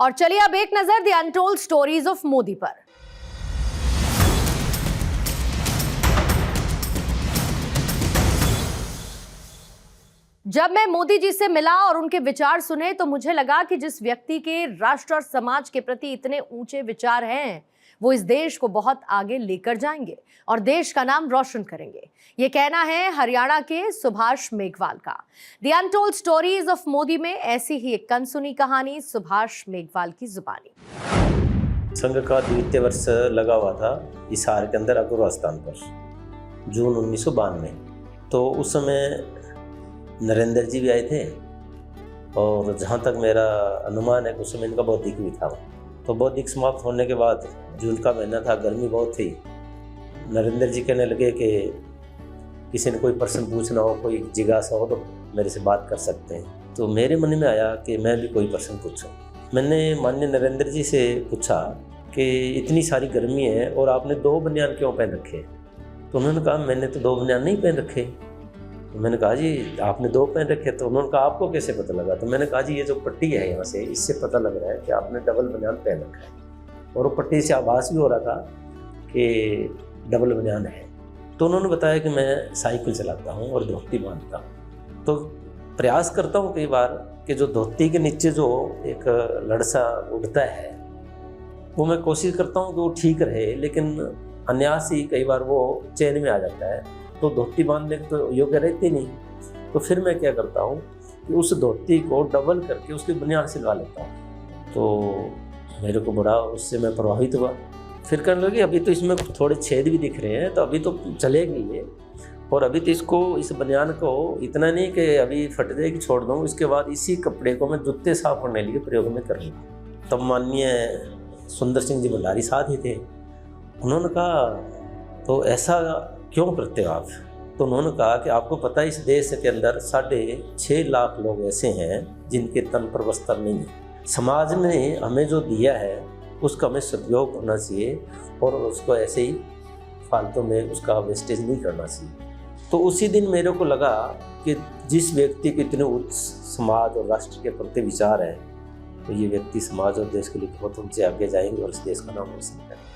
और चलिए अब एक नजर the untold stories of Modi पर। जब मैं मोदी जी से मिला और उनके विचार सुने तो मुझे लगा कि जिस व्यक्ति के राष्ट्र और समाज के प्रति इतने ऊंचे विचार हैं वो इस देश को बहुत आगे लेकर जाएंगे और देश का नाम रोशन करेंगे। ये कहना है हरियाणा के सुभाष मेघवाल का। The untold stories of Modi में ऐसी ही एक कनसुनी कहानी सुभाष मेघवाल की जुबानी। संघ का द्वितीय वर्ष लगा हुआ था हिसार के अंदर अपूर्वा स्थान पर, जून 1992। तो उस समय नरेंद्र जी भी आए थे और जहाँ तक मेरा अनुमान है उस समय इनका बौद्धिक भी था। तो बौद्धिक समाप्त होने के बाद जून का महीना था, गर्मी बहुत थी। नरेंद्र जी कहने लगे कि किसी ने कोई प्रश्न पूछना हो, कोई जिज्ञासा हो तो मेरे से बात कर सकते हैं। तो मेरे मन में आया कि मैं भी कोई प्रश्न पूछूं। मैंने माननीय नरेंद्र जी से पूछा कि इतनी सारी गर्मी है और आपने 2 बनियान क्यों पहन रखे? तो उन्होंने कहा मैंने तो 2 बनियान नहीं पहन रखे। तो मैंने कहा जी आपने 2 पहन रखे। तो उन्होंने कहा आपको कैसे पता लगा? तो मैंने कहा जी ये जो पट्टी है यहाँ से, इससे पता लग रहा है कि आपने डबल बनियान पहन रखा है। और वो पट्टी से आभास भी हो रहा था कि डबल बनियान है। तो उन्होंने बताया कि मैं साइकिल चलाता हूँ और धोती बांधता हूँ। तो प्रयास करता हूँ कई बार कि जो धोती के नीचे जो एक लड़सा उड़ता है वो मैं कोशिश करता हूँ कि वो ठीक रहे, लेकिन अनायास ही कई बार वो चैन में आ जाता है। तो धोती बांधने तो योग्य रहती नहीं। तो फिर मैं क्या करता हूँ कि उस धोती को डबल करके उसकी बनियान सिलवा लेता हूँ। तो मेरे को बड़ा उससे मैं प्रभावित हुआ। फिर कहने लगे अभी तो इसमें थोड़े छेद भी दिख रहे हैं, तो अभी तो चलेगी ये। और अभी तो इसको, इस बनियान को इतना नहीं कि अभी फट जाएगी छोड़ दूँ, इसके बाद इसी कपड़े को मैं जूते साफ करने के लिए प्रयोग में करूँगा। तब माननीय सुंदर सिंह जी भंडारी साथ ही थे। उन्होंने कहा तो ऐसा क्यों करते हो आप? तो उन्होंने कहा कि आपको पता है इस देश के अंदर 6.5 लाख लोग ऐसे हैं जिनके तन पर वस्त्र नहीं है। समाज ने हमें जो दिया है उसका हमें सदुपयोग करना चाहिए और उसको ऐसे ही फालतू में उसका वेस्टेज नहीं करना चाहिए। तो उसी दिन मेरे को लगा कि जिस व्यक्ति के इतने उच्च समाज और राष्ट्र के प्रति विचार है तो ये व्यक्ति समाज और देश के लिए बहुत ऊंचे आगे जाएंगे और इस देश का नाम रोशन करेंगे।